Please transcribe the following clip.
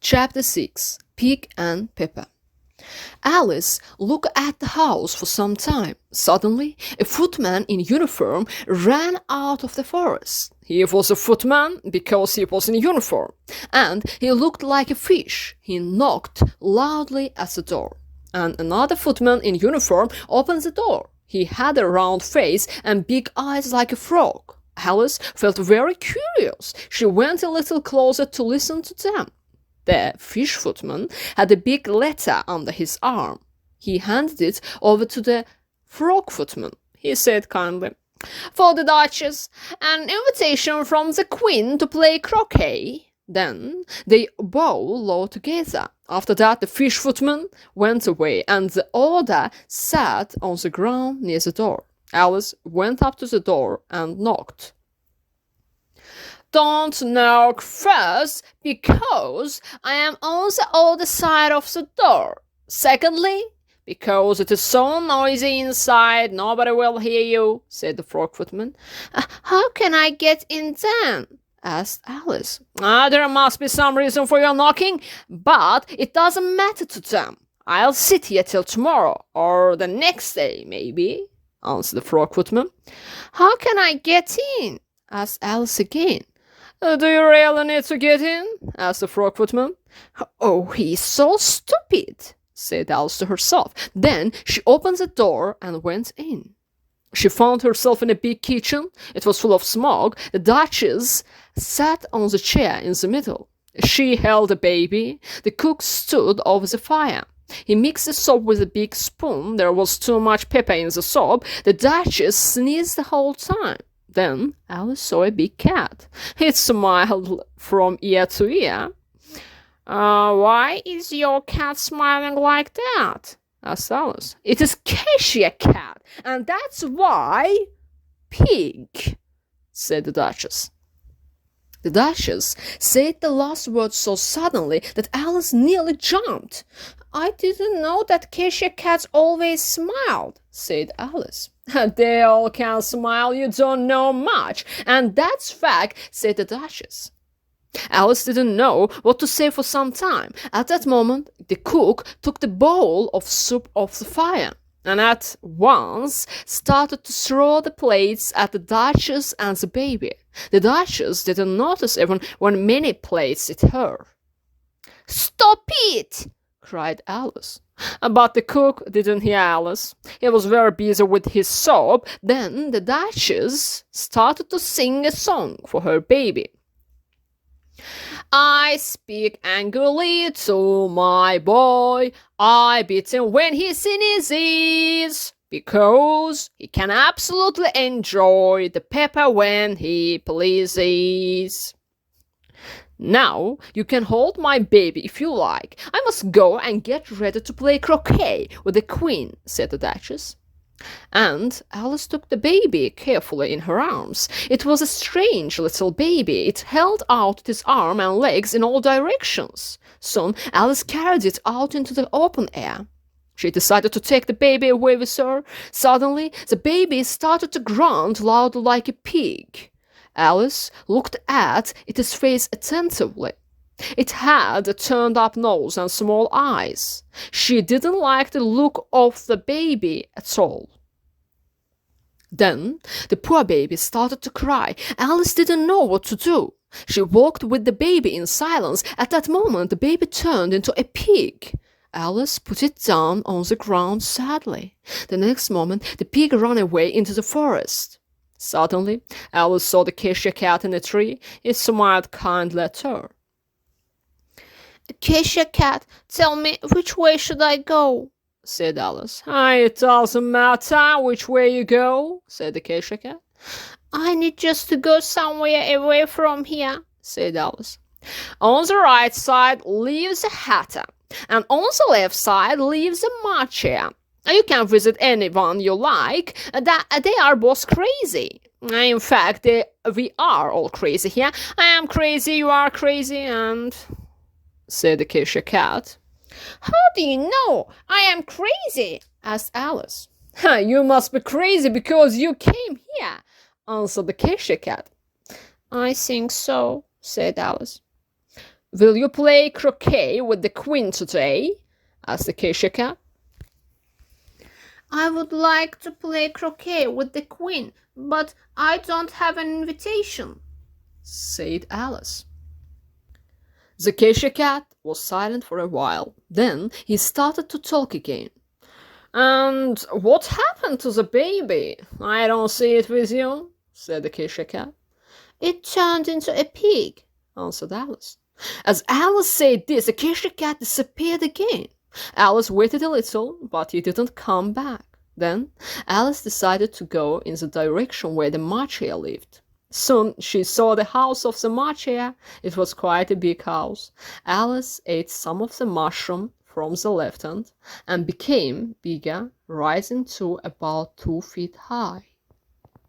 Chapter 6. Pig and Peppa. Alice looked at the house for some time. Suddenly, a footman in uniform ran out of the forest. He was a footman because he was in uniform, and he looked like a fish. He knocked loudly at the door, and another footman in uniform opened the door. He had a round face and big eyes like a frog. Alice felt very curious. She went a little closer to listen to them. The fish footman had a big letter under his arm. He handed it over to the frog footman. He said kindly, "For the Duchess, an invitation from the Queen to play croquet." Then they bowed low together. After that, the fish footman went away, and the order sat on the ground near the door. Alice went up to the door and knocked. "Don't knock first, because I am on the other side of the door. Secondly, because it is so noisy inside, nobody will hear you," said the frog footman. "How can I get in then?" asked Alice. "There must be some reason for your knocking, but it doesn't matter to them. I'll sit here till tomorrow, or the next day, maybe," answered the frog footman. "How can I get in?" asked Alice again. "Do you really need to get in?" asked the frog footman. "Oh, he's so stupid," said Alice to herself. Then she opened the door and went in. She found herself in a big kitchen. It was full of smoke. The Duchess sat on the chair in the middle. She held a baby. The cook stood over the fire. He mixed the soup with a big spoon. There was too much pepper in the soup. The Duchess sneezed the whole time. Then Alice saw a big cat. It smiled from ear to ear. "Why is your cat smiling like that?" asked Alice. "It is Cassia Cat, and that's why." "Pig," said the Duchess. The Duchess said the last word so suddenly that Alice nearly jumped. "I didn't know that Cassia Cats always smiled," said Alice. "They all can smile, you don't know much, and that's fact," said the Duchess. Alice didn't know what to say for some time. At that moment, the cook took the bowl of soup off the fire, and at once started to throw the plates at the Duchess and the baby. The Duchess didn't notice even when many plates hit her. "Stop it!" cried Alice. But the cook didn't hear Alice. He was very busy with his soup. Then the Duchess started to sing a song for her baby. "I speak angrily to my boy. I beat him when he sneezes, because he can absolutely enjoy the pepper when he pleases. Now you can hold my baby if you like. I must go and get ready to play croquet with the Queen," said the Duchess. And Alice took the baby carefully in her arms. It was a strange little baby. It held out its arm and legs in all directions. Soon Alice carried it out into the open air. She decided to take the baby away with her. Suddenly, the baby started to grunt loudly like a pig. Alice looked at its face attentively. It had a turned-up nose and small eyes. She didn't like the look of the baby at all. Then the poor baby started to cry. Alice didn't know what to do. She walked with the baby in silence. At that moment, the baby turned into a pig. Alice put it down on the ground sadly. The next moment, the pig ran away into the forest. Suddenly, Alice saw the Cassia Cat in a tree. It smiled kindly at her. "Cassia Cat, tell me, which way should I go?" said Alice. "It doesn't matter which way you go," said the Cassia Cat. "I need just to go somewhere away from here," said Alice. "On the right side lives a hatter, and on the left side lives a marcher. You can visit anyone you like. They are both crazy. In fact, we are all crazy here. I am crazy, you are crazy, and..." said the Cassia Cat. "How do you know I am crazy?" asked Alice. "You must be crazy because you came here," answered the Cassia Cat. "I think so," said Alice. Will you play croquet with the queen today? Asked the Acacia Cat. I would like to play croquet with the queen, but I don't have an invitation, said Alice. The Acacia Cat was silent for a while. Then he started to talk again. And what happened to the baby? I don't see it with you, said the Acacia Cat. It turned into a pig, answered Alice. As Alice said this, the Acacia Cat disappeared again. Alice waited a little, but he didn't come back. Then Alice decided to go in the direction where the Marchia lived. Soon she saw the house of the Marchia. It was quite a big house. Alice ate some of the mushroom from the left hand and became bigger, rising to about 2 feet high.